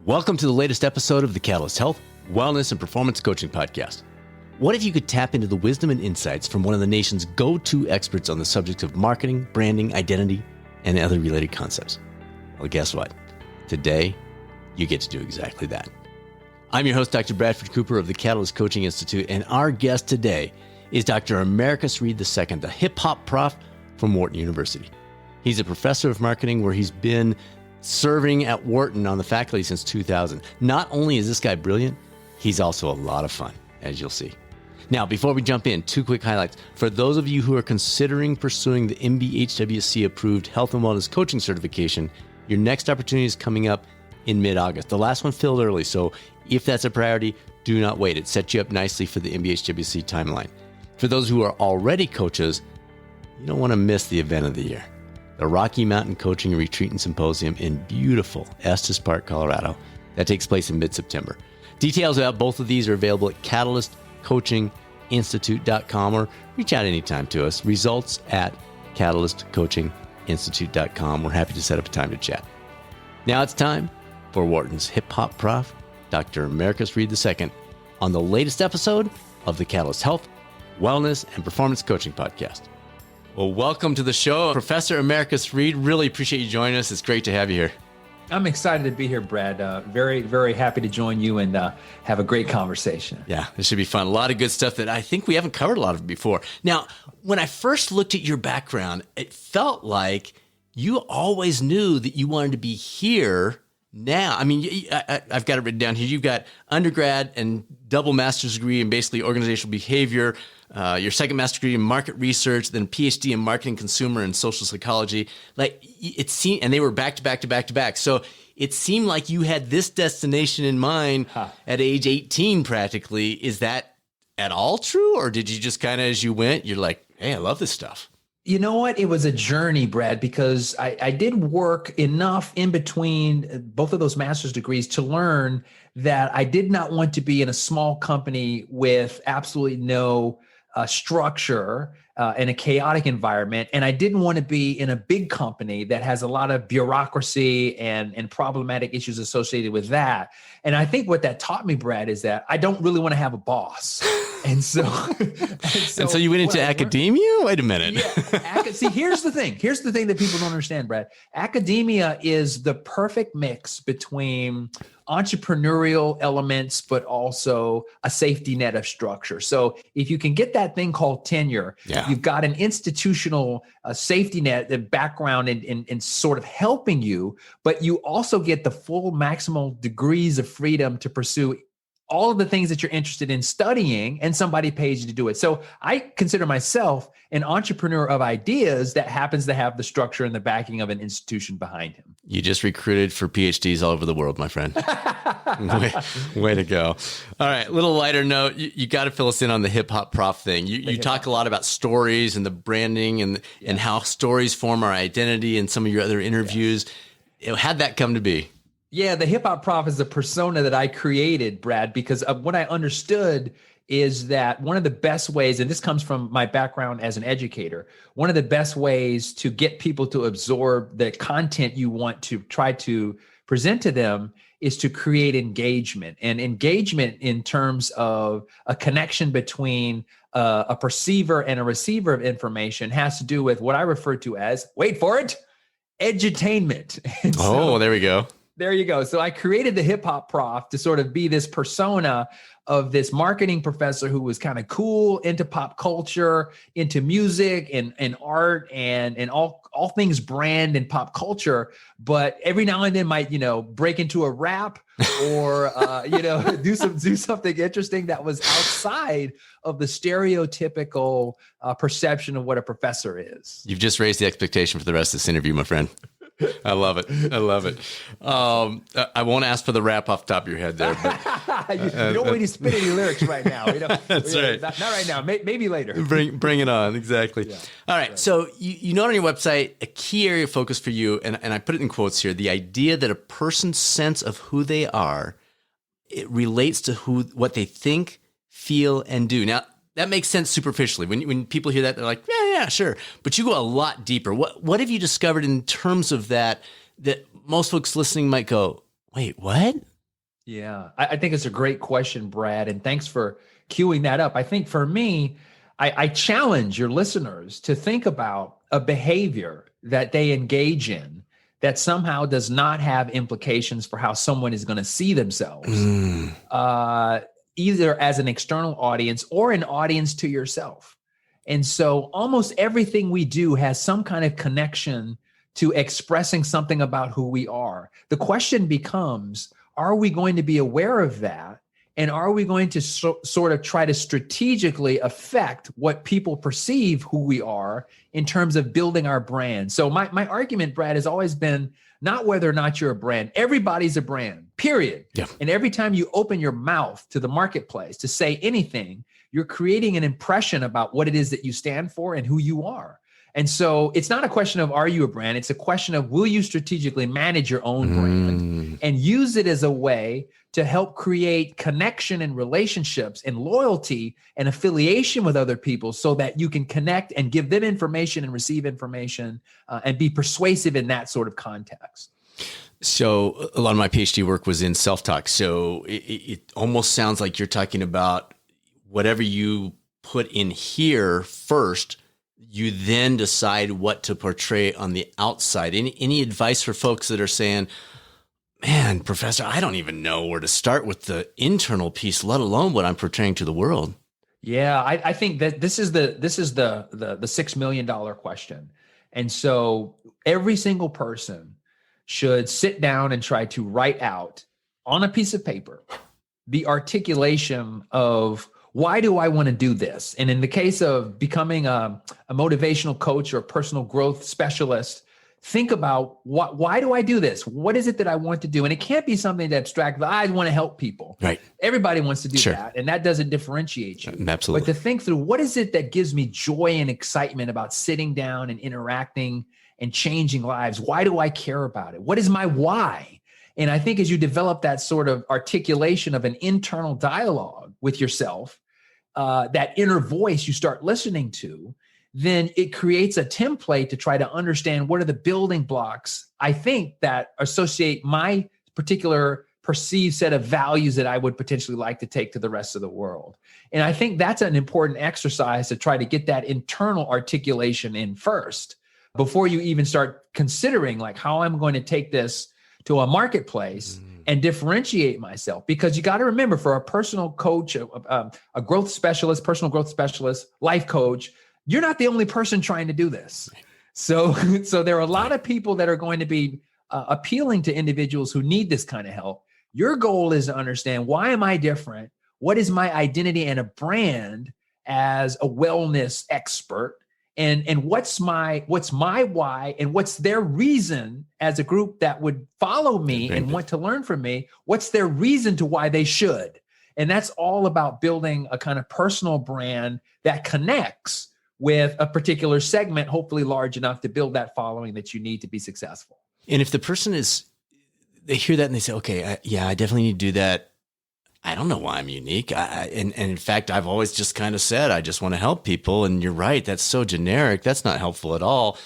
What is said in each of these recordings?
Welcome to the latest episode of the Catalyst Health, Wellness, and Performance Coaching Podcast. What if you could tap into the wisdom and insights from one of the nation's go-to experts on the subjects of marketing, branding, identity, and other related concepts? Well, guess what? Today, you get to do exactly that. I'm your host, Dr. Bradford Cooper of the Catalyst Coaching Institute, and our guest today is Dr. Americus Reed II, the Hip Hop Prof from Wharton University. He's a professor of marketing where he's been serving at Wharton on the faculty since 2000. Not only is this guy brilliant, he's also a lot of fun, as you'll see. Now, before we jump in, two quick highlights. For those of you who are considering pursuing the MBHWC-approved Health and Wellness Coaching Certification, your next opportunity is coming up in mid-August. The last one filled early, so if that's a priority, do not wait. It sets you up nicely for the MBHWC timeline. For those who are already coaches, you don't want to miss the event of the year, the Rocky Mountain Coaching Retreat and Symposium in beautiful Estes Park, Colorado. That takes place in mid-September. Details about both of these are available at catalystcoachinginstitute.com or reach out anytime to us. Results at catalystcoachinginstitute.com. We're happy to set up a time to chat. Now it's time for Wharton's Hip Hop Prof, Dr. Americus Reed II, on the latest episode of the Catalyst Health, Wellness, and Performance Coaching Podcast. Well, welcome to the show, Professor Americus Reed. Really appreciate you joining us. It's great to have you here. I'm excited to be here, Brad. Very, very happy to join you and have a great conversation. Yeah, this should be fun. A lot of good stuff that I think we haven't covered a lot of before. Now, when I first looked at your background, it felt like you always knew that you wanted to be here now. I mean, I've got it written down here. You've got undergrad and double master's degree in basically organizational behavior, your second master's degree in market research, then PhD in marketing, consumer, and social psychology. Like it seemed, and they were back to back to back to back. So it seemed like you had this destination in mind at age 18, practically. Is that at all true, or did you just kind of, as you went, you're like, hey, I love this stuff? You know what? It was a journey, Brad, because I did work enough in between both of those master's degrees to learn that I did not want to be in a small company with absolutely no structure in a chaotic environment. And I didn't want to be in a big company that has a lot of bureaucracy and problematic issues associated with that. And I think what that taught me, Brad, is that I don't really want to have a boss. And so you went into academia? Wait a minute. Yeah. See, here's the thing. Here's the thing that people don't understand, Brad. Academia is the perfect mix between entrepreneurial elements, but also a safety net of structure. So if you can get that thing called tenure, you've got an institutional safety net, the background in sort of helping you, but you also get the full maximal degrees of freedom to pursue all of the things that you're interested in studying, and somebody pays you to do it. So I consider myself an entrepreneur of ideas that happens to have the structure and the backing of an institution behind him. You just recruited for PhDs all over the world, my friend. way to go. All right, little lighter note. You got to fill us in on the Hip Hop Prof thing. You talk a lot about stories and the branding and how stories form our identity in some of your other interviews. How'd that come to be? Yeah, the Hip Hop Prof is a persona that I created, Brad, because of what I understood is that one of the best ways, and this comes from my background as an educator, one of the best ways to get people to absorb the content you want to try to present to them is to create engagement. And engagement in terms of a connection between a perceiver and a receiver of information has to do with what I refer to as, wait for it, edutainment. There we go. There you go. So I created the Hip Hop Prof to sort of be this persona of this marketing professor who was kind of cool, into pop culture, into music and art and all things brand and pop culture. But every now and then might, break into a rap or, do something interesting that was outside of the stereotypical perception of what a professor is. You've just raised the expectation for the rest of this interview, my friend. I love it. I love it. I won't ask for the rap off the top of your head there. But, you don't want me to spit any lyrics right now. That's right. Not right now. Maybe later. Bring it on. Exactly. Yeah. All right. So you note on your website a key area of focus for you, and I put it in quotes here, the idea that a person's sense of who they are, it relates to what they think, feel, and do. Now, that makes sense superficially. When people hear that, they're like, yeah, sure. But you go a lot deeper. What have you discovered in terms of that most folks listening might go, wait, what? Yeah, I think it's a great question, Brad. And thanks for queuing that up. I think for me, I challenge your listeners to think about a behavior that they engage in that somehow does not have implications for how someone is going to see themselves, either as an external audience or an audience to yourself. And so almost everything we do has some kind of connection to expressing something about who we are. The question becomes, are we going to be aware of that? And are we going to sort of try to strategically affect what people perceive who we are in terms of building our brand? So my argument, Brad, has always been not whether or not you're a brand. Everybody's a brand, period. Yeah. And every time you open your mouth to the marketplace to say anything, you're creating an impression about what it is that you stand for and who you are. And so it's not a question of, are you a brand? It's a question of, will you strategically manage your own brand and use it as a way to help create connection and relationships and loyalty and affiliation with other people so that you can connect and give them information and receive information and be persuasive in that sort of context. So a lot of my PhD work was in self-talk. So it almost sounds like you're talking about whatever you put in here first, you then decide what to portray on the outside. Any advice for folks that are saying, man, Professor, I don't even know where to start with the internal piece, let alone what I'm portraying to the world? Yeah, I think that this is the $6 million question. And so every single person should sit down and try to write out on a piece of paper the articulation of, why do I want to do this? And in the case of becoming a motivational coach or a personal growth specialist, think about why do I do this? What is it that I want to do? And it can't be something that abstract. I want to help people. Right. Everybody wants to do Sure. that. And that doesn't differentiate you. Absolutely. But to think through, what is it that gives me joy and excitement about sitting down and interacting and changing lives? Why do I care about it? What is my why? And I think as you develop that sort of articulation of an internal dialogue with yourself, that inner voice you start listening to, then it creates a template to try to understand what are the building blocks, I think, that associate my particular perceived set of values that I would potentially like to take to the rest of the world. And I think that's an important exercise to try to get that internal articulation in first before you even start considering like how I'm going to take this to a marketplace and differentiate myself. Because you got to remember, for a personal coach, a growth specialist, personal growth specialist, life coach, you're not the only person trying to do this. So there are a lot of people that are going to be appealing to individuals who need this kind of help. Your goal is to understand, why am I different? What is my identity and a brand as a wellness expert? And what's my why, and what's their reason as a group that would follow me and want to learn from me? What's their reason to why they should? And that's all about building a kind of personal brand that connects with a particular segment, hopefully large enough to build that following that you need to be successful. And if the person they hear that and they say, okay, I definitely need to do that. I don't know why I'm unique. And in fact, I've always just kind of said, I just want to help people. And you're right. That's so generic. That's not helpful at all.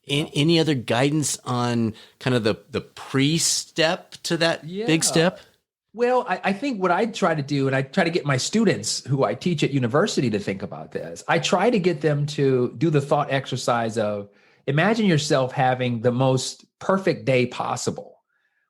Any other guidance on kind of the pre-step to that big step? Well, I think what I try to do, and I try to get my students who I teach at university to think about this, I try to get them to do the thought exercise of, imagine yourself having the most perfect day possible.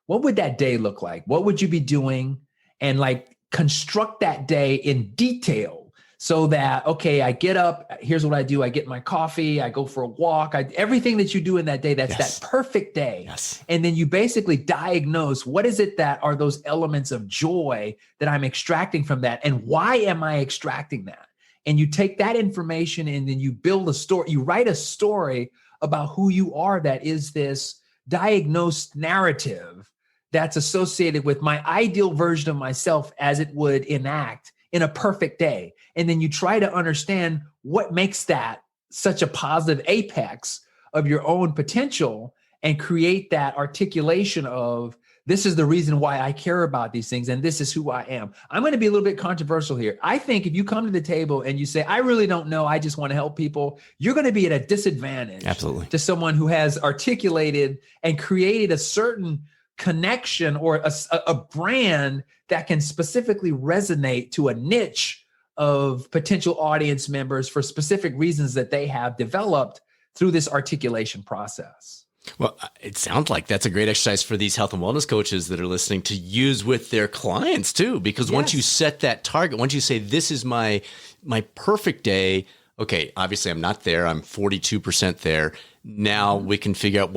What would that day look like? What would you be doing? And like, construct that day in detail so that, okay, I get up, here's what I do. I get my coffee, I go for a walk, everything that you do in that day, that's that perfect day. Yes. And then you basically diagnose, what is it that are those elements of joy that I'm extracting from that? And why am I extracting that? And you take that information and then you build a story, you write a story about who you are that is this diagnosed narrative that's associated with my ideal version of myself as it would enact in a perfect day. And then you try to understand what makes that such a positive apex of your own potential and create that articulation of, this is the reason why I care about these things, and this is who I am. I'm going to be a little bit controversial here. I think if you come to the table and you say, I really don't know, I just want to help people, you're going to be at a disadvantage Absolutely. to someone who has articulated and created a certain connection or a brand that can specifically resonate to a niche of potential audience members for specific reasons that they have developed through this articulation process. Well, it sounds like that's a great exercise for these health and wellness coaches that are listening to use with their clients too, because once you set that target, once you say, this is my perfect day, okay, obviously I'm not there, I'm 42% there. Now we can figure out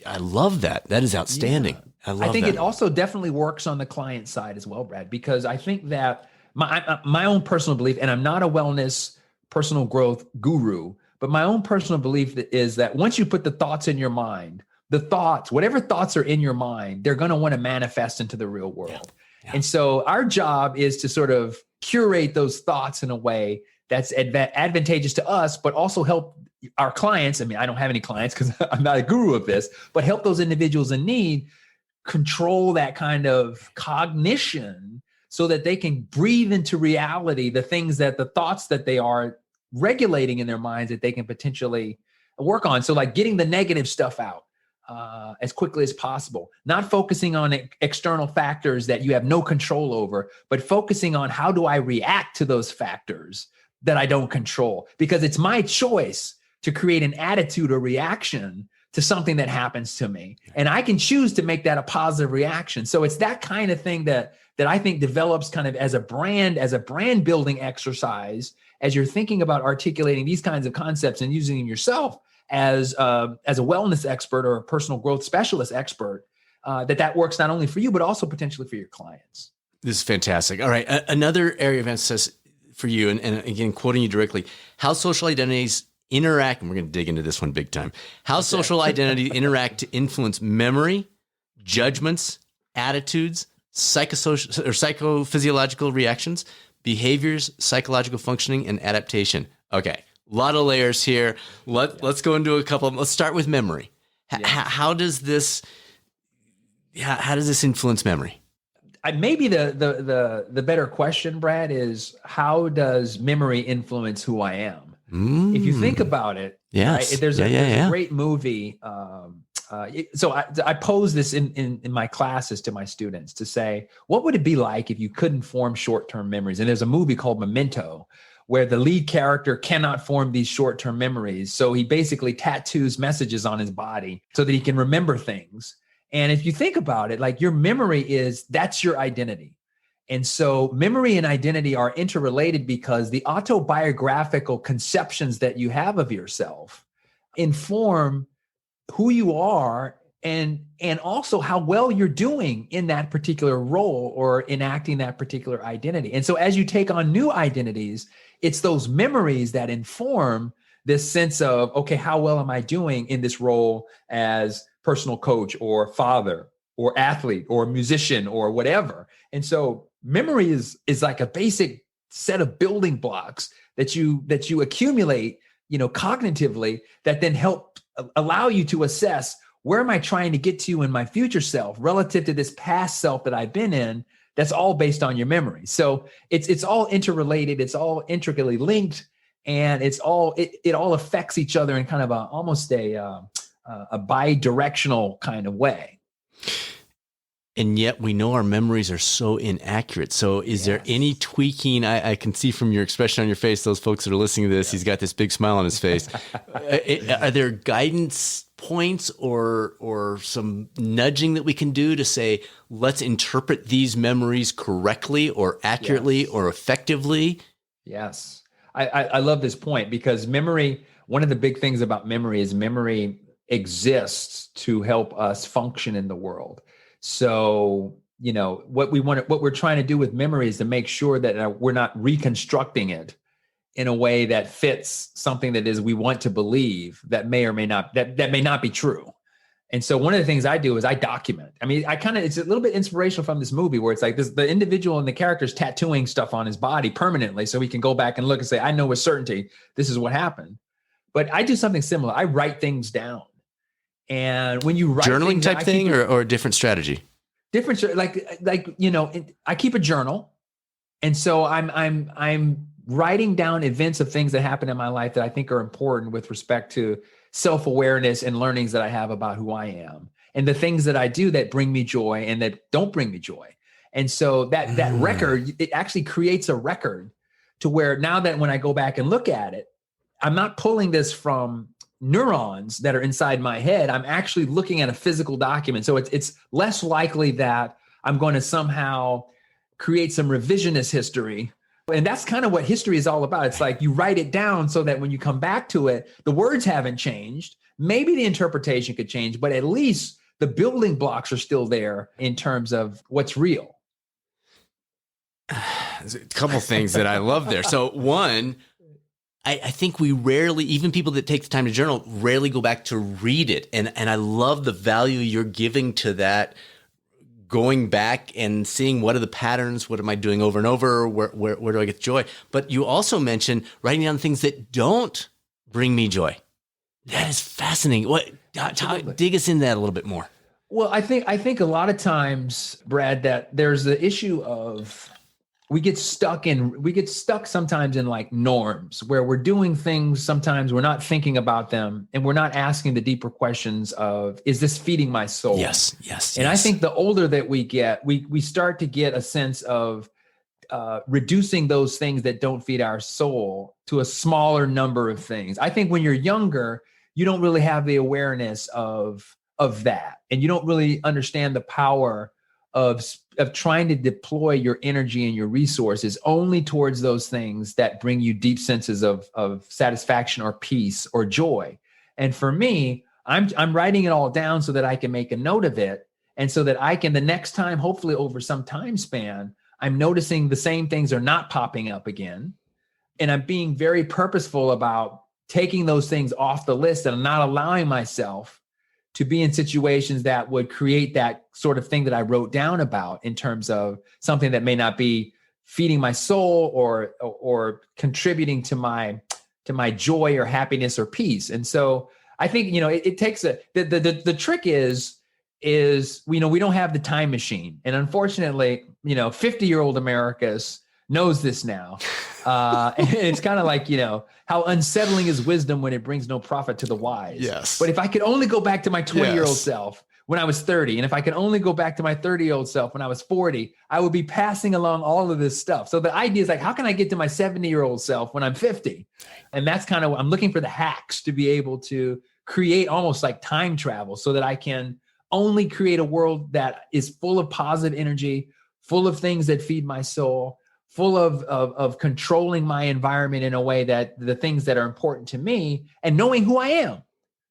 I love that. That is outstanding. Yeah. I think it also definitely works on the client side as well, Brad, because I think that my own personal belief, and I'm not a wellness personal growth guru, but my own personal belief is that once you put the thoughts in your mind, whatever thoughts are in your mind, they're going to want to manifest into the real world. Yeah. And so our job is to sort of curate those thoughts in a way that's advantageous to us, but also help our clients. I mean, I don't have any clients because I'm not a guru of this, but help those individuals in need control that kind of cognition so that they can breathe into reality the thoughts that they are regulating in their minds that they can potentially work on. So like getting the negative stuff out as quickly as possible, not focusing on external factors that you have no control over, but focusing on how do I react to those factors that I don't control, because it's my choice to create an attitude or reaction to something that happens to me. And I can choose to make that a positive reaction. So it's that kind of thing that I think develops kind of as a brand building exercise, as you're thinking about articulating these kinds of concepts and using them yourself as a wellness expert or a personal growth specialist expert, that works not only for you, but also potentially for your clients. This is fantastic. All right. Another area of emphasis for you, and again, quoting you directly, how social identities interact, and we're going to dig into this one big time, how social identity interact to influence memory, judgments, attitudes, psychophysiological reactions, behaviors, psychological functioning, and adaptation. Okay, a lot of layers here. Let's go into a couple of them. Let's start with memory. How does this influence memory? Maybe the better question, Brad, is how does memory influence who I am? If you think about it, yes. Right, there's a great movie. So I pose this in my classes to my students to say, what would it be like if you couldn't form short-term memories? And there's a movie called Memento where the lead character cannot form these short-term memories. So he basically tattoos messages on his body so that he can remember things. And if you think about it, like your memory that's your identity. And so memory and identity are interrelated because the autobiographical conceptions that you have of yourself inform who you are and also how well you're doing in that particular role or enacting that particular identity. And so as you take on new identities, it's those memories that inform this sense of, okay, how well am I doing in this role as personal coach or father or athlete or musician or whatever. And so memory is like a basic set of building blocks that you accumulate, cognitively, that then help allow you to assess, where am I trying to get to in my future self relative to this past self that I've been in? That's all based on your memory. So it's all interrelated. It's all intricately linked, and it all affects each other in kind of almost a bi-directional kind of way. And yet we know our memories are so inaccurate. So is there any tweaking? I can see from your expression on your face, those folks that are listening to this, he's got this big smile on his face. Are there guidance points or some nudging that we can do to say, let's interpret these memories correctly or accurately or effectively? Yes. I love this point, because memory, one of the big things about memory is memory exists to help us function in the world. So, what we're trying to do with memory is to make sure that we're not reconstructing it in a way that fits something that is we want to believe that may or may not, that may not be true. And so one of the things I do is I document. I mean, it's a little bit inspirational from this movie where it's like the individual and the character's tattooing stuff on his body permanently so he can go back and look and say, I know with certainty this is what happened. But I do something similar. I write things down. And when you write journaling type thing or a different strategy? Different, I keep a journal. And so I'm writing down events of things that happen in my life that I think are important with respect to self-awareness and learnings that I have about who I am. and the things that I do that bring me joy and that don't bring me joy. And so that record, it actually creates a record to where now that when I go back and look at it, I'm not pulling this from neurons that are inside my head. I'm actually looking at a physical document. So it's less likely that I'm going to somehow create some revisionist history. And that's kind of what history is all about. It's like you write it down so that when you come back to it, the words haven't changed. Maybe the interpretation could change, but at least the building blocks are still there in terms of what's real. There's a couple things that I love there. So one, I think we rarely, even people that take the time to journal, rarely go back to read it. And I love the value you're giving to that, going back and seeing what are the patterns, what am I doing over and over, where do I get joy? But you also mentioned writing down things that don't bring me joy. That is fascinating. Dig us into that a little bit more. Well, I think a lot of times, Brad, that there's the issue of we get stuck sometimes in like norms where we're doing things. Sometimes we're not thinking about them and we're not asking the deeper questions of, is this feeding my soul? Yes. And I think the older that we get, we start to get a sense of reducing those things that don't feed our soul to a smaller number of things. I think when you're younger, you don't really have the awareness of that. And you don't really understand the power of trying to deploy your energy and your resources only towards those things that bring you deep senses of satisfaction or peace or joy. And for me, I'm writing it all down so that I can make a note of it. And so that I can, the next time, hopefully over some time span, I'm noticing the same things are not popping up again. And I'm being very purposeful about taking those things off the list and I'm not allowing myself to be in situations that would create that sort of thing that I wrote down about in terms of something that may not be feeding my soul or contributing to my joy or happiness or peace. And so I think, it takes the trick is, we don't have the time machine. And unfortunately, 50-year-old Americus knows this now. And it's kind of like, how unsettling is wisdom when it brings no profit to the wise. Yes. But if I could only go back to my 20-year-old self when I was 30, and if I could only go back to my 30-year-old self when I was 40, I would be passing along all of this stuff. So the idea is like, how can I get to my 70-year-old self when I'm 50? And that's kind of, I'm looking for the hacks to be able to create almost like time travel so that I can only create a world that is full of positive energy, full of things that feed my soul, full of controlling my environment in a way that the things that are important to me and knowing who I am.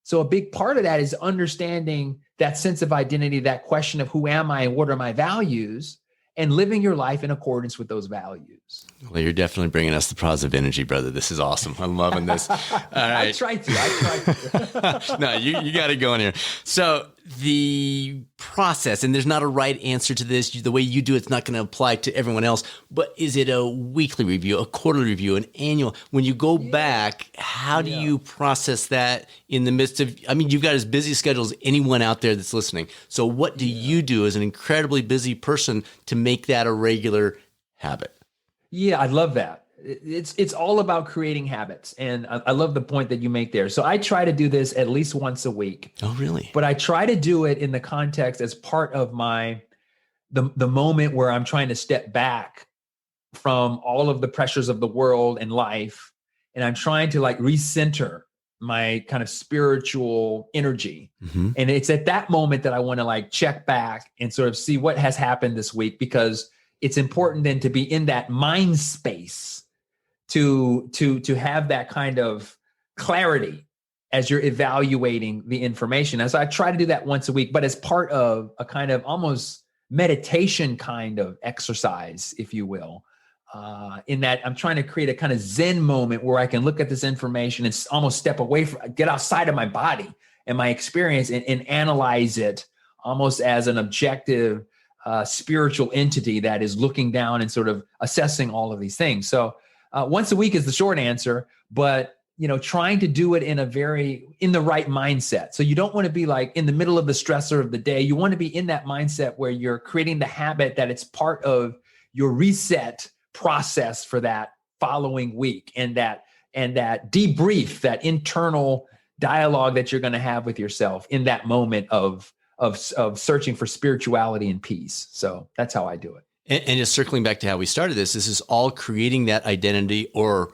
So a big part of that is understanding that sense of identity, that question of who am I and what are my values, and living your life in accordance with those values. Well, you're definitely bringing us the positive energy, brother. This is awesome. I'm loving this. All right. I tried to. No, you got to go in here. So the process, and there's not a right answer to this. The way you do it's not going to apply to everyone else, but is it a weekly review, a quarterly review, an annual? When you go back, how do you process that in the midst of, you've got as busy a schedule as anyone out there that's listening. So what do you do as an incredibly busy person to make that a regular habit? Yeah, I love that. It's all about creating habits. And I love the point that you make there. So I try to do this at least once a week. Oh, really? But I try to do it in the context as part of the moment where I'm trying to step back from all of the pressures of the world and life. And I'm trying to like recenter my kind of spiritual energy. Mm-hmm. And it's at that moment that I want to like check back and sort of see what has happened this week, because it's important then to be in that mind space to have that kind of clarity as you're evaluating the information. As I try to do that once a week, but as part of a kind of almost meditation kind of exercise, if you will, in that I'm trying to create a kind of Zen moment where I can look at this information and almost step away from, get outside of my body and my experience and analyze it almost as an objective spiritual entity that is looking down and sort of assessing all of these things. So once a week is the short answer, but trying to do it in the right mindset. So you don't want to be like in the middle of the stressor of the day. You want to be in that mindset where you're creating the habit that it's part of your reset process for that following week, and that debrief, that internal dialogue that you're going to have with yourself in that moment of of searching for spirituality and peace. So that's how I do it. And just circling back to how we started this is all creating that identity or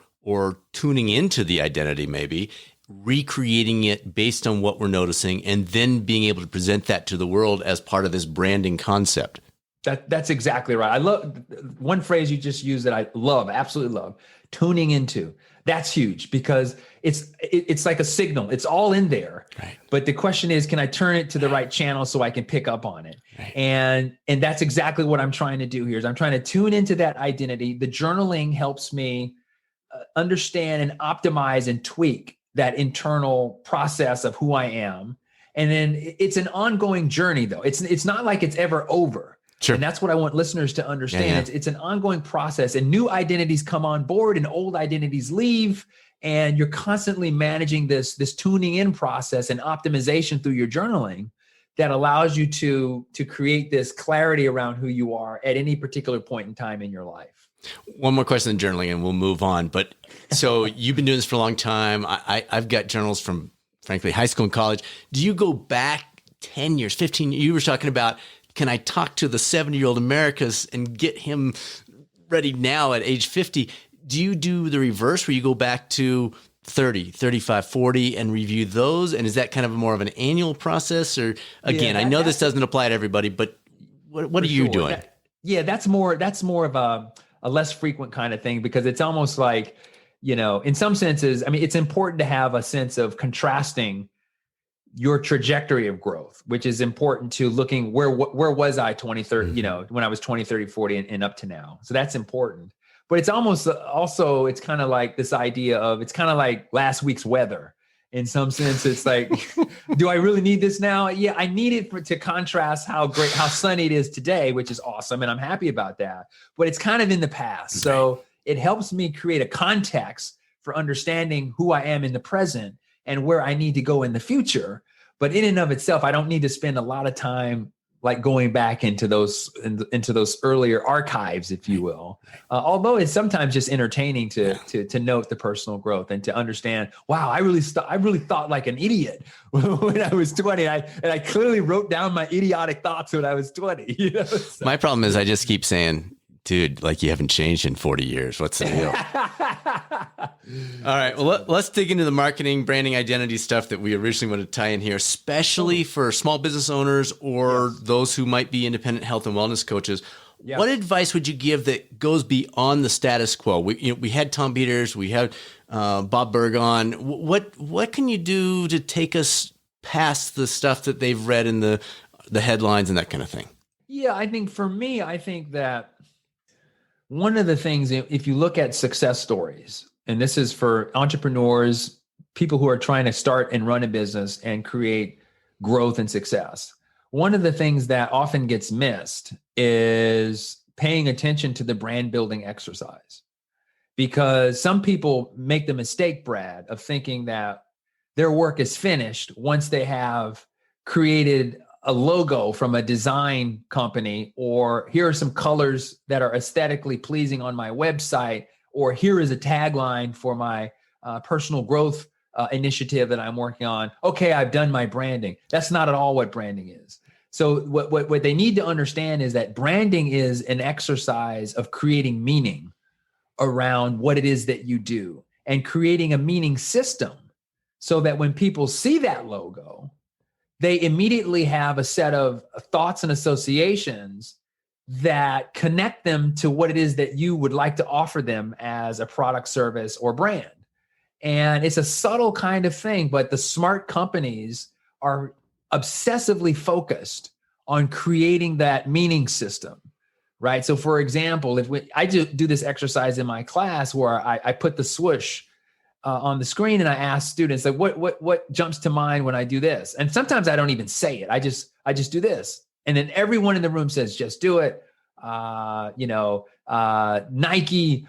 tuning into the identity, maybe recreating it based on what we're noticing, and then being able to present that to the world as part of this branding concept. That's exactly right. I love one phrase you just used that I love, absolutely love, tuning into. That's huge because it's like a signal. It's all in there. Right. But the question is, can I turn it to the right channel so I can pick up on it? Right. And that's exactly what I'm trying to do here is I'm trying to tune into that identity. The journaling helps me understand and optimize and tweak that internal process of who I am. And then it's an ongoing journey though. It's not like it's ever over. Sure. And that's what I want listeners to understand. Yeah. It's an ongoing process, and new identities come on board and old identities leave. And you're constantly managing this tuning in process and optimization through your journaling that allows you to create this clarity around who you are at any particular point in time in your life. One more question on journaling and we'll move on. But so you've been doing this for a long time. I've got journals from, frankly, high school and college. Do you go back 10 years, 15 years? You were talking about, can I talk to the 70-year-old Americus and get him ready now at age 50? Do you do the reverse where you go back to 30, 35, 40 and review those? And is that kind of more of an annual process? Or again, I know this doesn't apply to everybody, but what are you doing? That's more of a less frequent kind of thing, because it's almost like, in some senses, I mean, it's important to have a sense of contrasting your trajectory of growth, which is important to looking where was I 20, 30, when I was 20, 30, 40 and up to now. So that's important. But it's almost also, it's kind of like this idea of, it's kind of like last week's weather. In some sense, it's like, do I really need this now? Yeah, I need it to contrast how sunny it is today, which is awesome. And I'm happy about that. But it's kind of in the past. So it helps me create a context for understanding who I am in the present and where I need to go in the future. But in and of itself, I don't need to spend a lot of time like going back into those earlier archives, if you will. Although it's sometimes just entertaining to note the personal growth and to understand, wow, I really thought like an idiot when I was 20. And I clearly wrote down my idiotic thoughts when I was 20. So. My problem is I just keep saying, dude, like you haven't changed in 40 years. What's the deal? All right. Well, let's dig into the marketing, branding, identity stuff that we originally wanted to tie in here, especially for small business owners or those who might be independent health and wellness coaches. Yeah. What advice would you give that goes beyond the status quo? We had Tom Peters, we had Bob Berg on. What can you do to take us past the stuff that they've read in the headlines and that kind of thing? Yeah, I think for me, that one of the things, if you look at success stories, and this is for entrepreneurs, people who are trying to start and run a business and create growth and success, one of the things that often gets missed is paying attention to the brand building exercise. Because some people make the mistake, Brad, of thinking that their work is finished once they have created a logo from a design company, or here are some colors that are aesthetically pleasing on my website, or here is a tagline for my personal growth initiative that I'm working on. Okay, I've done my branding. That's not at all what branding is. So what they need to understand is that branding is an exercise of creating meaning around what it is that you do and creating a meaning system so that when people see that logo, they immediately have a set of thoughts and associations that connect them to what it is that you would like to offer them as a product, service, or brand. And it's a subtle kind of thing, but the smart companies are obsessively focused on creating that meaning system, right? So for example, I do this exercise in my class where I put the swoosh on the screen and I ask students, like, what jumps to mind when I do this? And sometimes I don't even say it. I just do this. And then everyone in the room says, just do it. Nike,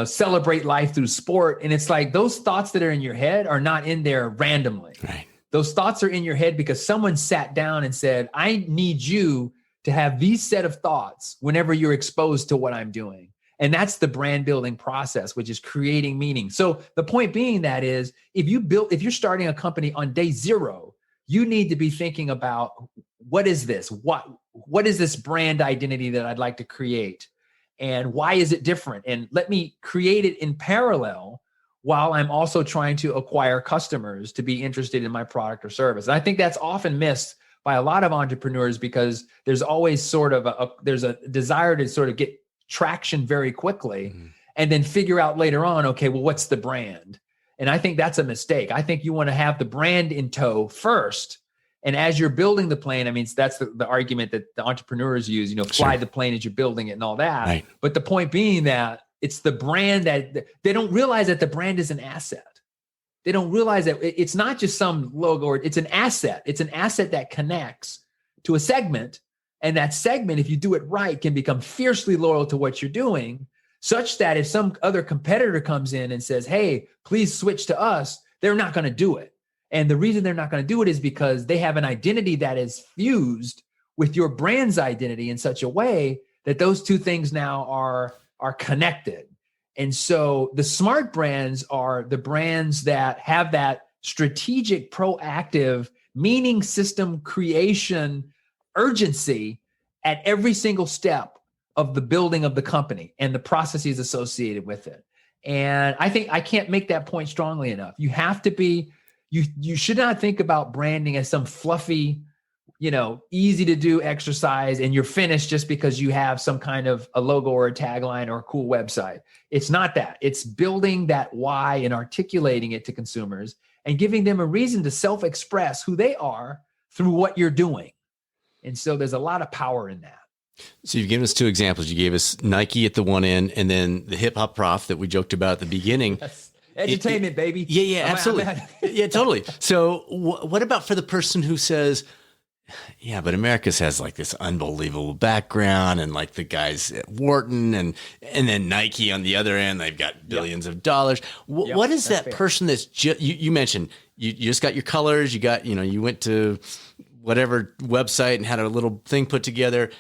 celebrate life through sport. And it's like those thoughts that are in your head are not in there randomly. Right. Those thoughts are in your head because someone sat down and said, I need you to have these set of thoughts whenever you're exposed to what I'm doing. And that's the brand building process, which is creating meaning. So the point being that is, if you're starting a company on day zero, you need to be thinking about, what is this? What is this brand identity that I'd like to create? And why is it different? And let me create it in parallel while I'm also trying to acquire customers to be interested in my product or service. And I think that's often missed by a lot of entrepreneurs, because there's always sort of there's a desire to sort of get traction very quickly, and then figure out later on, okay, well, what's the brand? And I think that's a mistake. I think you want to have the brand in tow first. And as you're building the plane, I mean, that's the argument that the entrepreneurs use, fly the plane as you're building it and all that. Right. But the point being that it's the brand that they don't realize that the brand is an asset. They don't realize that it's not just some logo, or it's an asset. It's an asset that connects to a segment. And that segment, if you do it right, can become fiercely loyal to what you're doing, such that if some other competitor comes in and says, hey, please switch to us, they're not going to do it. And the reason they're not going to do it is because they have an identity that is fused with your brand's identity in such a way that those two things now are connected. And so the smart brands are the brands that have that strategic, proactive, meaning system creation urgency at every single step of the building of the company and the processes associated with it. And I think I can't make that point strongly enough. You have to be, you should not think about branding as some fluffy, easy to do exercise and you're finished just because you have some kind of a logo or a tagline or a cool website. It's not that. It's building that why and articulating it to consumers and giving them a reason to self-express who they are through what you're doing. And so there's a lot of power in that. So you've given us two examples. You gave us Nike at the one end, and then the Hip Hop Prof that we joked about at the beginning. Yes. Entertainment, baby. Yeah, absolutely. Yeah, totally. So what about for the person who says, yeah, but Americus has like this unbelievable background, and like the guys at Wharton and then Nike on the other end, they've got billions of dollars. What is that fair person that's just, you mentioned, you just got your colors, you got, you went to whatever website and had a little thing put together.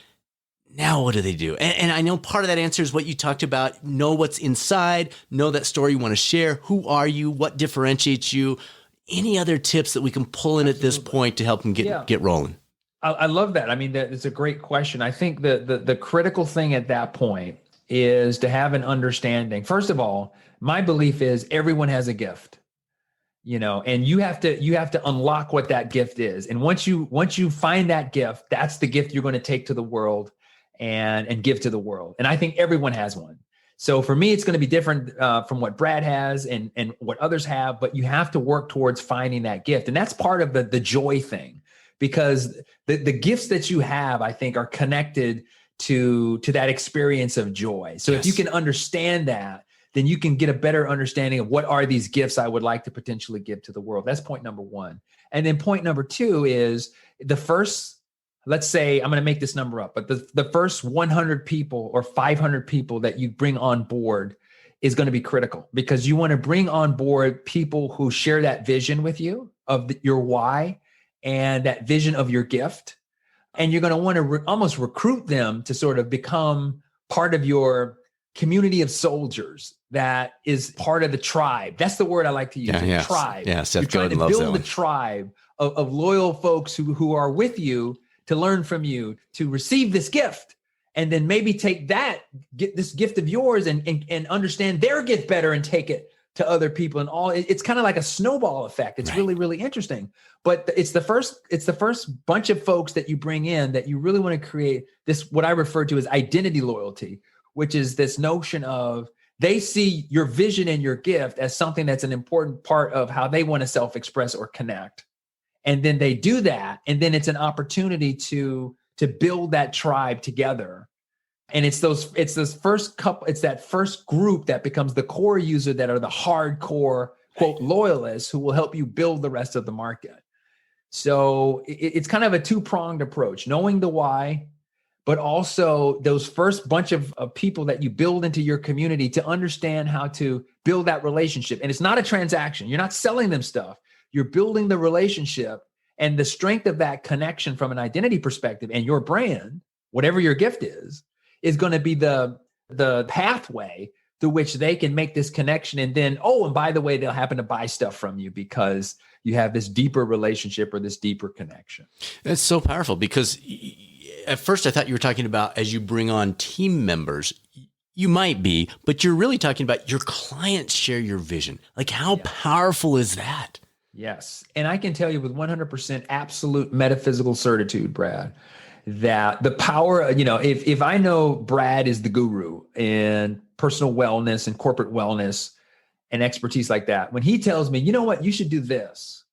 Now, what do they do? And I know part of that answer is what you talked about. Know what's inside, know that story you want to share. Who are you? What differentiates you? Any other tips that we can pull in at this point to help them get rolling? I love that. I mean, it's a great question. I think the critical thing at that point is to have an understanding. First of all, my belief is everyone has a gift, and you have to unlock what that gift is. And once you find that gift, that's the gift you're going to take to the world and give to the world. And I think everyone has one. So for me, it's going to be different from what Brad has and what others have, but you have to work towards finding that gift. And that's part of the joy thing, because the gifts that you have, I think, are connected to that experience of joy. So If you can understand that, then you can get a better understanding of what are these gifts I would like to potentially give to the world. That's point number one. And then point number two is the first, let's say, I'm going to make this number up, but the first 100 people or 500 people that you bring on board is going to be critical, because you want to bring on board people who share that vision with you of your why and that vision of your gift. And you're going to want to almost recruit them to sort of become part of your community of soldiers that is part of the tribe. That's the word I like to use, tribe. Yeah, Seth you're trying to build a tribe of loyal folks who are with you, to learn from you, to receive this gift, and then maybe take get this gift of yours and understand their gift better and take it to other people. And it's kind of like a snowball effect. It's really, really interesting. But it's the first bunch of folks that you bring in that you really want to create this, what I refer to as identity loyalty, which is this notion of they see your vision and your gift as something that's an important part of how they want to self-express or connect. And then they do that. And then it's an opportunity to build that tribe together. And it's that first group that becomes the core user that are the hardcore, quote, loyalists who will help you build the rest of the market. So it's kind of a two-pronged approach, knowing the why, but also those first bunch of people that you build into your community to understand how to build that relationship. And it's not a transaction. You're not selling them stuff. You're building the relationship, and the strength of that connection from an identity perspective and your brand, whatever your gift is going to be the pathway through which they can make this connection. And then, oh, and by the way, they'll happen to buy stuff from you because you have this deeper relationship or this deeper connection. That's so powerful, because at first I thought you were talking about as you bring on team members. You might be, but you're really talking about your clients share your vision. Like, how powerful is that? Yes. And I can tell you with 100% absolute metaphysical certitude, Brad, that the power, if I know Brad is the guru in personal wellness and corporate wellness and expertise like that, when he tells me, you know what, you should do this,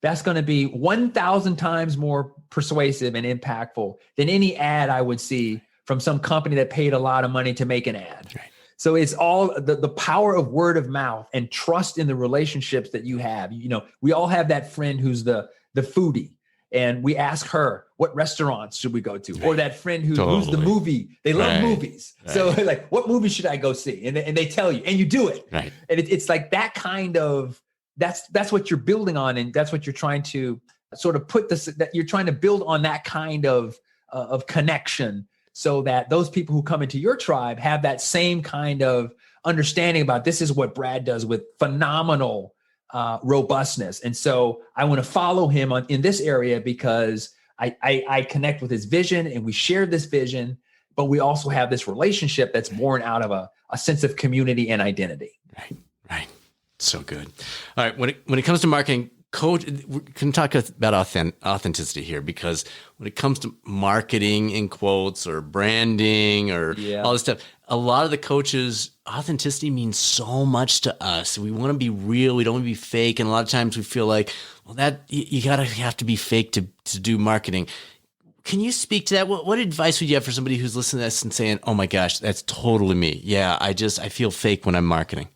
that's going to be 1,000 times more persuasive and impactful than any ad I would see from some company that paid a lot of money to make an ad. Right. So it's all the power of word of mouth and trust in the relationships that you have. We all have that friend who's the foodie, and we ask her, what restaurants should we go to? Right. Or that friend who's the movie. They love movies. Right. So like, what movie should I go see? And they tell you, and you do it. Right. And it's like that kind of, that's what you're building on. And that's what you're trying to sort of that you're trying to build on, that kind of connection, so that those people who come into your tribe have that same kind of understanding about, this is what Brad does with phenomenal robustness. And so I want to follow him in this area because I connect with his vision, and we share this vision, but we also have this relationship that's born out of a sense of community and identity. Right. So good. All right. When it comes to marketing, Coach, we can talk about authenticity here, because when it comes to marketing, in quotes, or branding, or all this stuff, a lot of the coaches, authenticity means so much to us. We want to be real. We don't want to be fake. And a lot of times we feel like, well, that you have to be fake to do marketing. Can you speak to that? What advice would you have for somebody who's listening to this and saying, oh my gosh, that's totally me. Yeah, I feel fake when I'm marketing.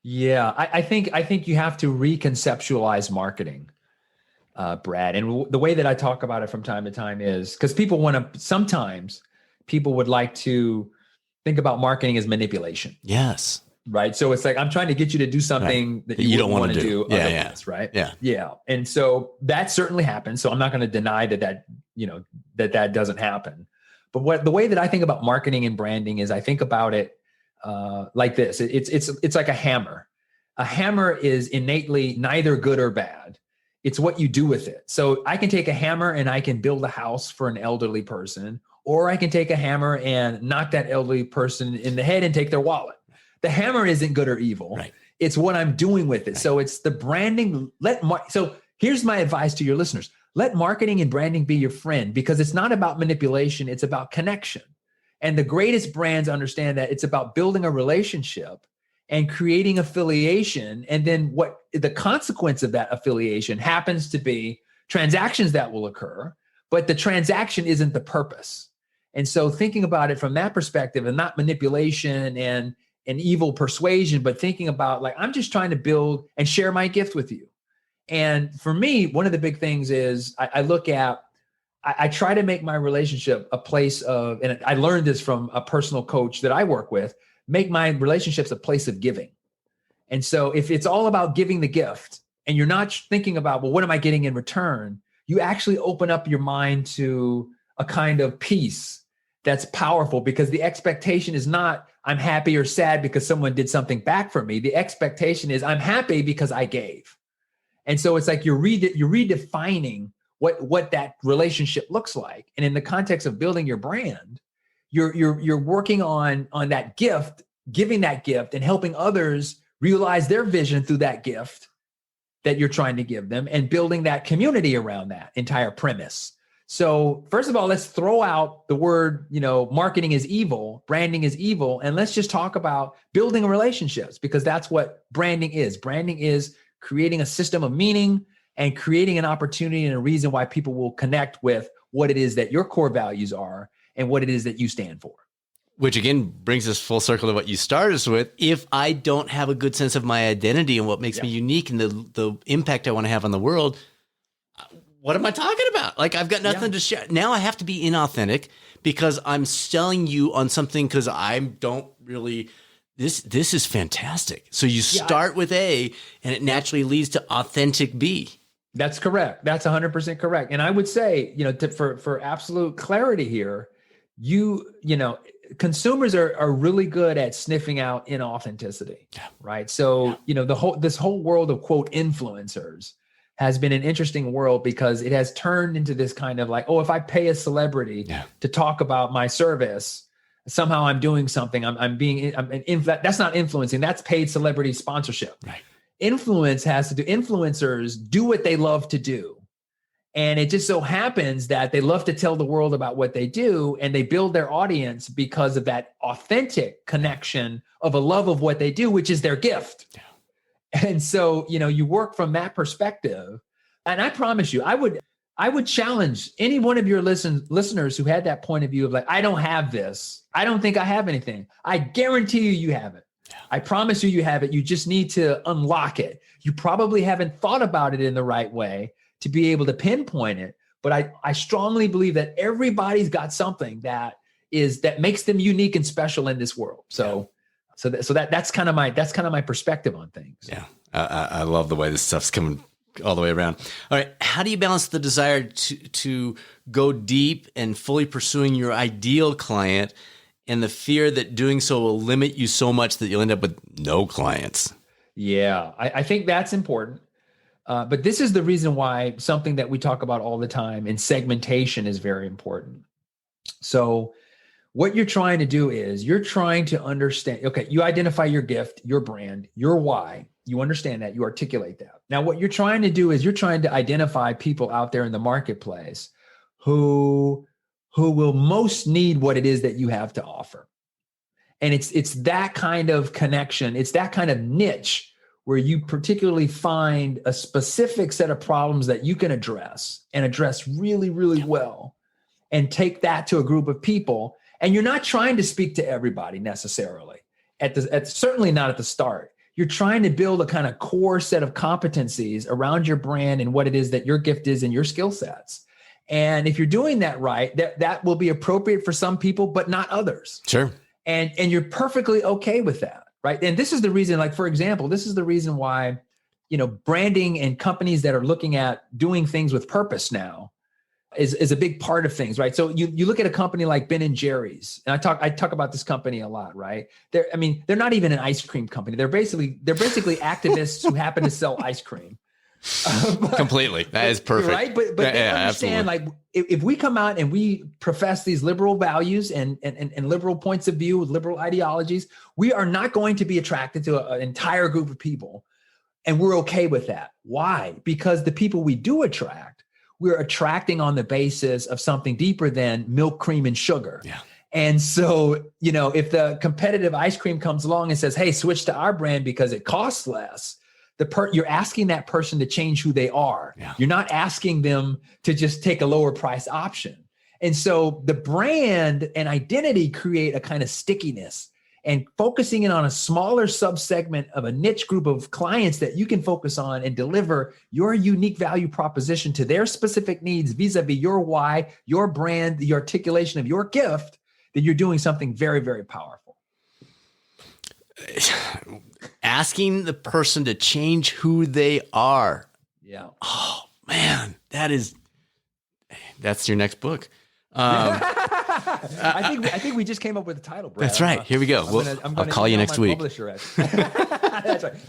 Yeah, I think you have to reconceptualize marketing, Brad. And the way that I talk about it from time to time is because sometimes people would like to think about marketing as manipulation. Yes. Right. So it's like, I'm trying to get you to do something that you don't want to do. Otherwise, right. Yeah. Yeah. And so that certainly happens. So I'm not going to deny that doesn't happen. But the way that I think about marketing and branding is I think about it like this. It's like a hammer. A hammer is innately neither good or bad. It's what you do with it. So I can take a hammer and I can build a house for an elderly person, or I can take a hammer and knock that elderly person in the head and take their wallet. The hammer isn't good or evil. Right. It's what I'm doing with it. Right. So it's the branding. So here's my advice to your listeners. Let marketing and branding be your friend, because it's not about manipulation. It's about connection. And the greatest brands understand that it's about building a relationship and creating affiliation. And then what the consequence of that affiliation happens to be transactions that will occur, but the transaction isn't the purpose. And so thinking about it from that perspective, and not manipulation and an evil persuasion, but thinking about like, I'm just trying to build and share my gift with you. And for me, one of the big things is I try to make my relationship a place of, and I learned this from a personal coach that I work with, make my relationships a place of giving. And so if it's all about giving the gift and you're not thinking about, well, what am I getting in return? You actually open up your mind to a kind of peace that's powerful, because the expectation is not, I'm happy or sad because someone did something back for me. The expectation is, I'm happy because I gave. And so it's like you're redefining what that relationship looks like. And in the context of building your brand, you're working on that gift, giving that gift, and helping others realize their vision through that gift that you're trying to give them, and building that community around that entire premise. So first of all, let's throw out the word, marketing is evil, branding is evil, and let's just talk about building relationships, because that's what branding is. Branding is creating a system of meaning and creating an opportunity and a reason why people will connect with what it is that your core values are and what it is that you stand for. Which again brings us full circle to what you started us with. If I don't have a good sense of my identity and what makes me unique and the impact I want to have on the world, what am I talking about? Like, I've got nothing to share. Now I have to be inauthentic because I'm selling you on something because I don't really, this is fantastic. So you start with A and it naturally leads to authentic B. That's correct. That's 100% correct. And I would say, for absolute clarity here, consumers are really good at sniffing out inauthenticity, right? So, this whole world of quote influencers has been an interesting world because it has turned into this kind of like, oh, if I pay a celebrity to talk about my service, somehow I'm doing something. That's not influencing. That's paid celebrity sponsorship. Right. Influencers do what they love to do. And it just so happens that they love to tell the world about what they do, and they build their audience because of that authentic connection of a love of what they do, which is their gift. Yeah. And so, you work from that perspective. And I promise you, I would challenge any one of your listeners who had that point of view of like, I don't have this. I don't think I have anything. I guarantee you have it. Yeah. I promise you have it. You just need to unlock it. You probably haven't thought about it in the right way to be able to pinpoint it. But I strongly believe that everybody's got something that makes them unique and special in this world. So that's kind of my perspective on things. Yeah. I love the way this stuff's coming all the way around. All right. How do you balance the desire to go deep and fully pursuing your ideal client and the fear that doing so will limit you so much that you'll end up with no clients? Yeah, I think that's important. But this is the reason why something that we talk about all the time in segmentation is very important. So what you're trying to do is you're trying to understand, okay, you identify your gift, your brand, your why. You understand that, you articulate that. Now, what you're trying to do is you're trying to identify people out there in the marketplace who will most need what it is that you have to offer. And it's that kind of connection. It's that kind of niche where you particularly find a specific set of problems that you can address really, really well, and take that to a group of people. And you're not trying to speak to everybody necessarily certainly not at the start. You're trying to build a kind of core set of competencies around your brand and what it is that your gift is and your skill sets. And if you're doing that right, that will be appropriate for some people, but not others. Sure. And you're perfectly okay with that. Right. And this is the reason, like, for example, this is the reason why, branding and companies that are looking at doing things with purpose now is a big part of things. Right. So you look at a company like Ben and Jerry's, and I talk about this company a lot. Right. They're not even an ice cream company. They're basically activists who happen to sell ice cream. Completely. That is perfect. Right. But they understand, absolutely. Like, if we come out and we profess these liberal values and liberal points of view, liberal ideologies, we are not going to be attracted to an entire group of people. And we're okay with that. Why? Because the people we do attract, we're attracting on the basis of something deeper than milk, cream, and sugar. Yeah. And so, if the competitive ice cream comes along and says, hey, switch to our brand because it costs less, you're asking that person to change who they are. Yeah. You're not asking them to just take a lower price option. And so the brand and identity create a kind of stickiness, and focusing in on a smaller subsegment of a niche group of clients that you can focus on and deliver your unique value proposition to their specific needs vis-a-vis your why, your brand, the articulation of your gift, that you're doing something very, very powerful. Asking the person to change who they are. Yeah. Oh man, that's your next book. I think we just came up with a title, Brad. That's right. Here we go. I'll call you next week. That's right.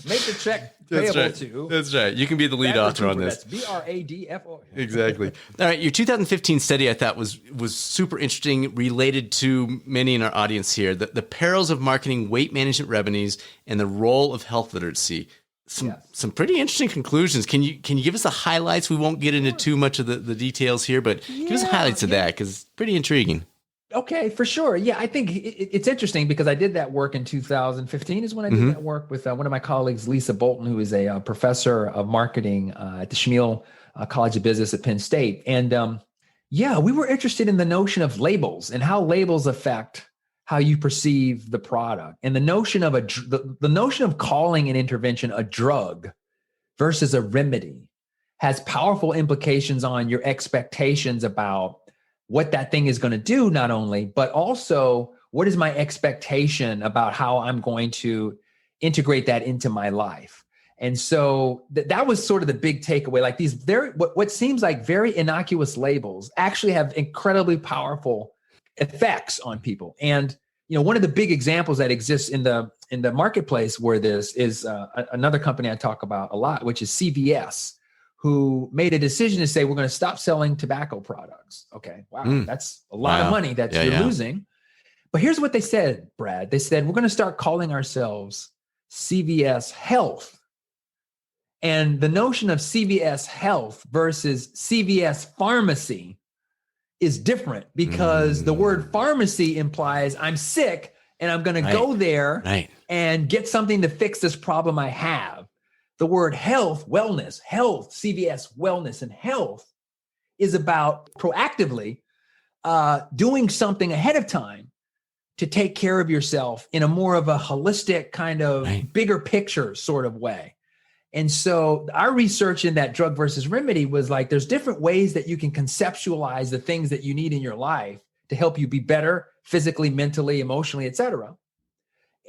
Make the check payable to. That's right. You can be the lead author on this. That's BRADFO. Exactly. All right. Your 2015 study, I thought, was super interesting, related to many in our audience here. The perils of marketing weight management revenues and the role of health literacy. Some pretty interesting conclusions. Can you give us the highlights? We won't get into too much of the details here, but give us the highlights of that, because it's pretty intriguing. Okay, for sure. Yeah, I think it's interesting because I did that work in 2015 is when I did that work with one of my colleagues, Lisa Bolton, who is a professor of marketing at the Schmiel College of Business at Penn State. And we were interested in the notion of labels and how labels affect how you perceive the product, and the notion of the notion of calling an intervention a drug versus a remedy has powerful implications on your expectations about what that thing is going to do, not only, but also what is my expectation about how I'm going to integrate that into my life. And so that was sort of the big takeaway. Like these what seems like very innocuous labels actually have incredibly powerful effects on people. And one of the big examples that exists in the marketplace where this is another company I talk about a lot, which is CVS, who made a decision to say, we're going to stop selling tobacco products. Okay. Wow. That's a lot of money that you're losing. But here's what they said, Brad. They said, we're going to start calling ourselves CVS Health. And the notion of CVS Health versus CVS Pharmacy is different, because the word pharmacy implies I'm sick and I'm going to go there and get something to fix this problem I have. The word health, wellness, health, CVS wellness and health is about proactively doing something ahead of time to take care of yourself in a more of a holistic kind of bigger picture sort of way. And so our research in that drug versus remedy was like, there's different ways that you can conceptualize the things that you need in your life to help you be better physically, mentally, emotionally, et cetera.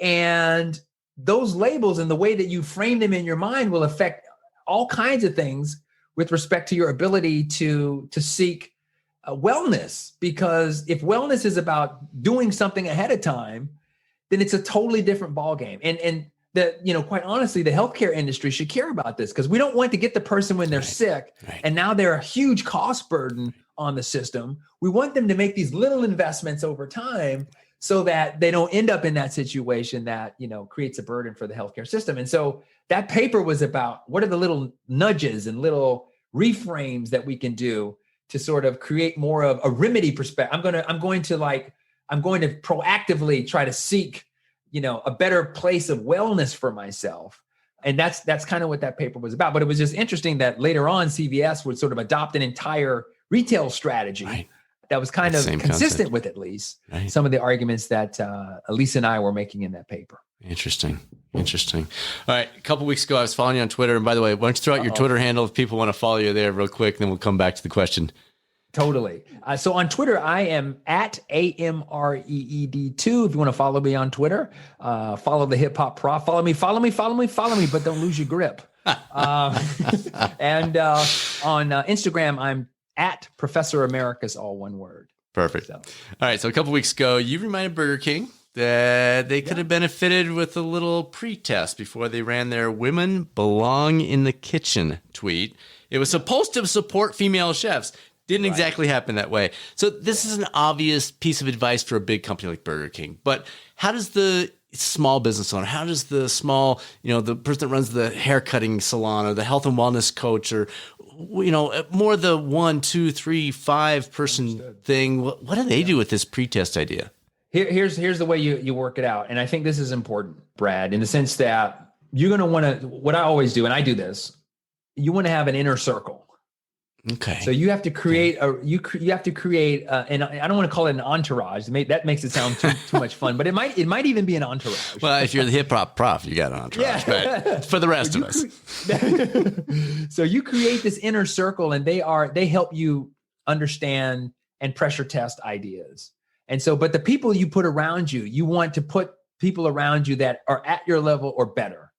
And those labels and the way that you frame them in your mind will affect all kinds of things with respect to your ability to seek wellness. Because if wellness is about doing something ahead of time, then it's a totally different ballgame. And quite honestly, the healthcare industry should care about this, because we don't want to get the person when they're sick and now they're a huge cost burden on the system. We want them to make these little investments over time so that they don't end up in that situation that, creates a burden for the healthcare system. And so that paper was about what are the little nudges and little reframes that we can do to sort of create more of a remedy perspective. I'm going to proactively try to seek, a better place of wellness for myself. And that's kind of what that paper was about. But it was just interesting that later on CVS would sort of adopt an entire retail strategy that was kind of consistent with, at least, some of the arguments that Elisa and I were making in that paper. Interesting. All right. A couple weeks ago, I was following you on Twitter. And by the way, why don't you throw out your Twitter handle if people want to follow you there real quick, then we'll come back to the question. Totally. So on Twitter, I am at AMREED2. If you want to follow me on Twitter, follow the Hip Hop Prof. Follow me, but don't lose your grip. And on Instagram, I'm at Professor Americus, all one word. Perfect. All right. So a couple weeks ago, you reminded Burger King that they could have benefited with a little pre-test before they ran their "Women Belong in the Kitchen" tweet. It was supposed to support female chefs. Didn't exactly happen that way. So this is an obvious piece of advice for a big company like Burger King. But how does the small business owner, how does the small, the person that runs the haircutting salon or the health and wellness coach, or, more the 1, 2, 3, 5 person thing, what do they do with this pretest idea? Here's the way you work it out. And I think this is important, Brad, in the sense that you're going to want to, what I always do, and I do this, you want to have an inner circle. Okay. So you have to create you have to create and I don't want to call it an entourage. That makes it sound too much fun, but it might even be an entourage. Well, if you're the Hip Hop Prof, you got an entourage. But for the rest of us. So you create this inner circle, and they help you understand and pressure test ideas. And so, but the people you put around you, you want to put people around you that are at your level or better.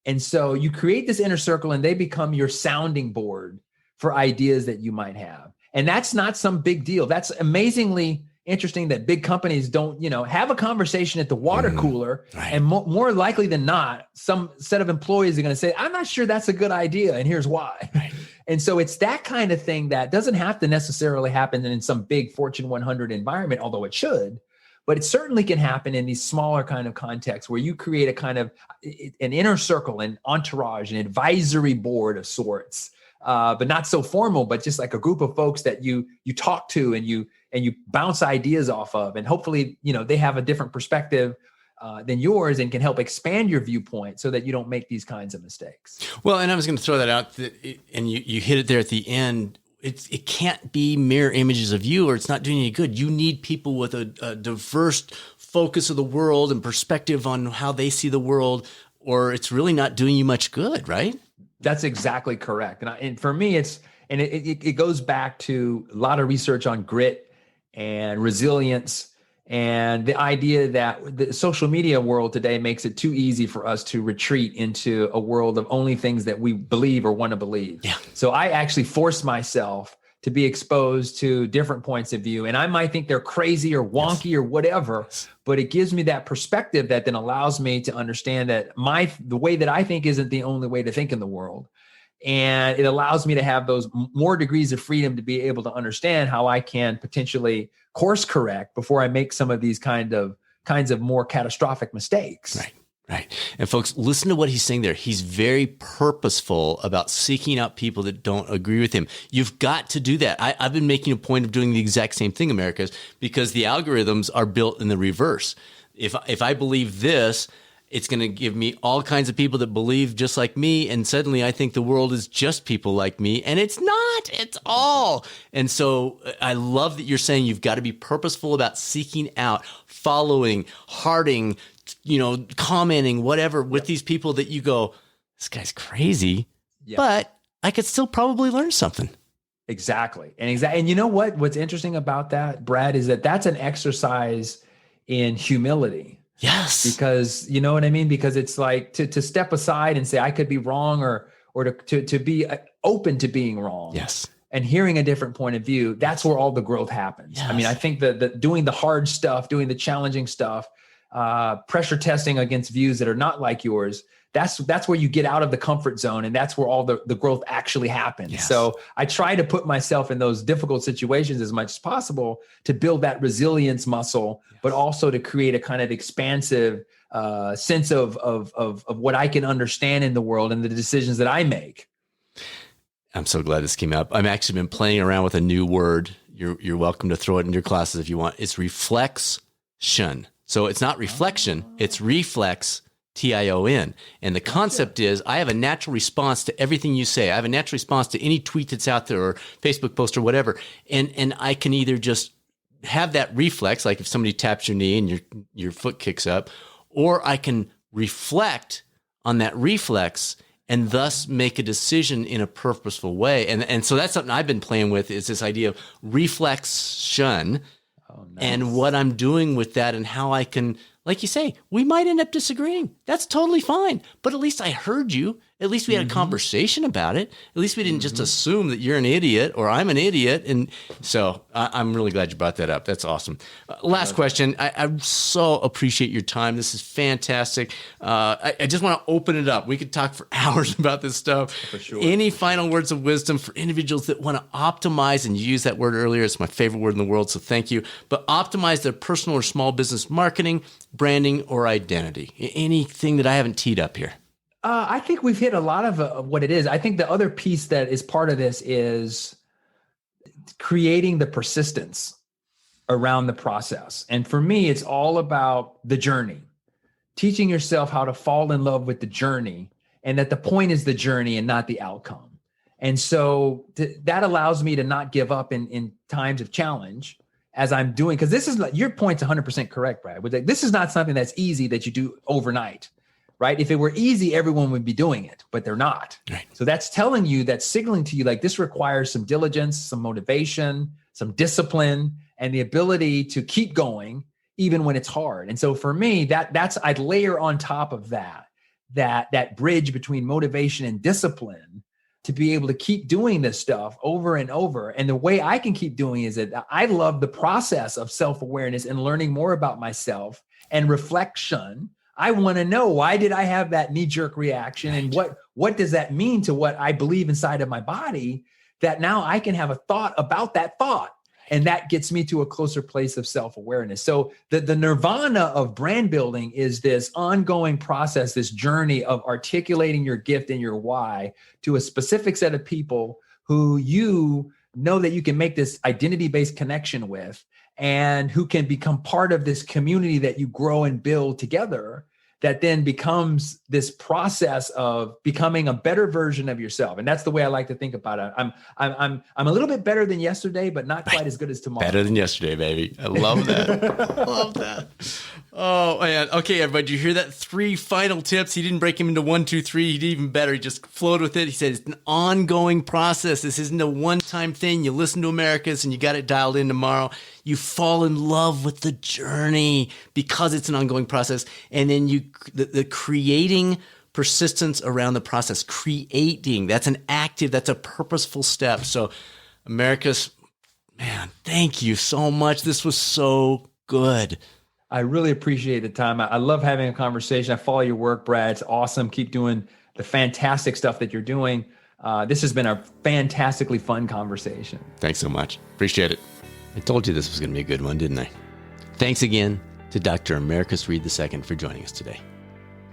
And so you create this inner circle, and they become your sounding board for ideas that you might have. And that's not some big deal. That's amazingly interesting that big companies don't, have a conversation at the water cooler. And more likely than not, some set of employees are going to say, I'm not sure that's a good idea, and here's why. And so it's that kind of thing that doesn't have to necessarily happen in some big Fortune 100 environment, although it should. But it certainly can happen in these smaller kind of contexts where you create a kind of an inner circle, an entourage, an advisory board of sorts. But not so formal, but just like a group of folks that you talk to and you bounce ideas off of, and hopefully, they have a different perspective than yours and can help expand your viewpoint so that you don't make these kinds of mistakes. Well, and I was going to throw that out, and you hit it there at the end. It can't be mirror images of you, or it's not doing any good. You need people with a diverse focus of the world and perspective on how they see the world, or it's really not doing you much good, right? That's exactly correct. And for me, it goes back to a lot of research on grit and resilience, and the idea that the social media world today makes it too easy for us to retreat into a world of only things that we believe or want to believe. Yeah. So I actually force myself to be exposed to different points of view. And I might think they're crazy or wonky or whatever, but it gives me that perspective that then allows me to understand that the way that I think isn't the only way to think in the world. And it allows me to have those more degrees of freedom to be able to understand how I can potentially course correct before I make some of these kinds of more catastrophic mistakes. Right. And folks, listen to what he's saying there. He's very purposeful about seeking out people that don't agree with him. You've got to do that. I've been making a point of doing the exact same thing, Americus, because the algorithms are built in the reverse. If I believe this, it's going to give me all kinds of people that believe just like me. And suddenly I think the world is just people like me. And it's not, it's all. And so I love that you're saying you've got to be purposeful about seeking out, following, hearting, commenting, whatever, with these people that you go, this guy's crazy, but I could still probably learn something. Exactly. And you know what's interesting about that, Brad, is that that's an exercise in humility. Yes. Because you know what I mean? Because it's like to step aside and say, I could be wrong, or to be open to being wrong. Yes. And hearing a different point of view, that's where all the growth happens. Yes. I mean, I think that doing the hard stuff, doing the challenging stuff, pressure testing against views that are not like yours, that's where you get out of the comfort zone, and that's where all the growth actually happens. Yes. So I try to put myself in those difficult situations as much as possible to build that resilience muscle, but also to create a kind of expansive sense of what I can understand in the world and the decisions that I make. I'm so glad this came up. I've actually been playing around with a new word. You're welcome to throw it in your classes if you want. It's reflection. So it's not reflection, it's reflex, TION. And the concept is I have a natural response to everything you say. I have a natural response to any tweet that's out there or Facebook post or whatever. And I can either just have that reflex, like if somebody taps your knee and your foot kicks up, or I can reflect on that reflex and thus make a decision in a purposeful way. And so that's something I've been playing with, is this idea of reflection. Oh, nice. And what I'm doing with that and how I can, like you say, we might end up disagreeing. That's totally fine. But at least I heard you. At least we had a conversation about it. At least we didn't just assume that you're an idiot or I'm an idiot. And so I'm really glad you brought that up. That's awesome. Last question. I so appreciate your time. This is fantastic. I just want to open it up. We could talk for hours about this stuff. For sure. Any final words of wisdom for individuals that want to optimize, and you used that word earlier. It's my favorite word in the world, so thank you. But optimize their personal or small business marketing, branding, or identity. Anything that I haven't teed up here? I think we've hit a lot of what it is. I think the other piece that is part of this is creating the persistence around the process. And for me, it's all about the journey, teaching yourself how to fall in love with the journey, and that the point is the journey and not the outcome. And so that allows me to not give up in times of challenge as I'm doing, because this is, your point's 100% correct, Brad. This is not something that's easy that you do overnight. Right? If it were easy, everyone would be doing it, but they're not. Right. So that's telling you, that's signaling to you, like, this requires some diligence, some motivation, some discipline, and the ability to keep going even when it's hard. And so for me, that's I'd layer on top of that bridge between motivation and discipline to be able to keep doing this stuff over and over. And the way I can keep doing is that I love the process of self-awareness and learning more about myself and reflection. I want to know, why did I have that knee-jerk reaction? And what does that mean to what I believe inside of my body, that now I can have a thought about that thought. And that gets me to a closer place of self-awareness. So the nirvana of brand building is this ongoing process, this journey of articulating your gift and your why to a specific set of people who you know that you can make this identity-based connection with, and who can become part of this community that you grow and build together, that then becomes this process of becoming a better version of yourself. And that's the way I like to think about it. I'm a little bit better than yesterday, but not quite as good as tomorrow. Better than yesterday, baby. I love that. I love that. Oh, man. Okay, everybody, did you hear that? 3 final tips. He didn't break him into 1, 2, 3. He did even better. He just flowed with it. He said it's an ongoing process. This isn't a one-time thing. You listen to Americus and you got it dialed in tomorrow. You fall in love with the journey because it's an ongoing process. And then the creating persistence around the process, creating, that's an active, that's a purposeful step. So Americus, man, thank you so much. This was so good. I really appreciate the time. I love having a conversation. I follow your work, Brad. It's awesome. Keep doing the fantastic stuff that you're doing. This has been a fantastically fun conversation. Thanks so much. Appreciate it. I told you this was going to be a good one, didn't I? Thanks again to Dr. Americus Reed II for joining us today.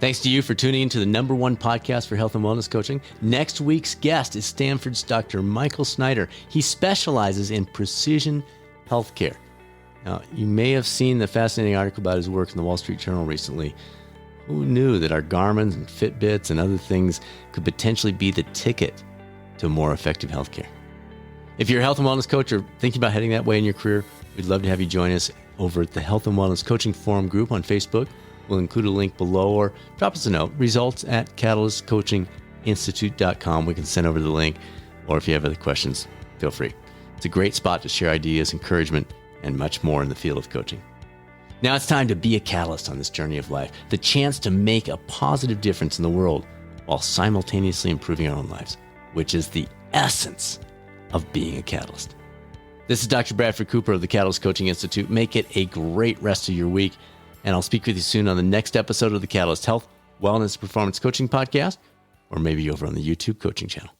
Thanks to you for tuning into the #1 podcast for health and wellness coaching. Next week's guest is Stanford's Dr. Michael Snyder. He specializes in precision healthcare. Now, you may have seen the fascinating article about his work in the Wall Street Journal recently. Who knew that our Garmins and Fitbits and other things could potentially be the ticket to more effective healthcare? If you're a health and wellness coach or thinking about heading that way in your career, we'd love to have you join us over at the Health and Wellness Coaching Forum group on Facebook. We'll include a link below, or drop us a note, results@catalystcoachinginstitute.com. We can send over the link, or if you have other questions, feel free. It's a great spot to share ideas, encouragement, and much more in the field of coaching. Now it's time to be a catalyst on this journey of life, the chance to make a positive difference in the world while simultaneously improving our own lives, which is the essence of being a catalyst. This is Dr. Bradford Cooper of the Catalyst Coaching Institute. Make it a great rest of your week, and I'll speak with you soon on the next episode of the Catalyst Health, Wellness, Performance Coaching Podcast, or maybe over on the YouTube coaching channel.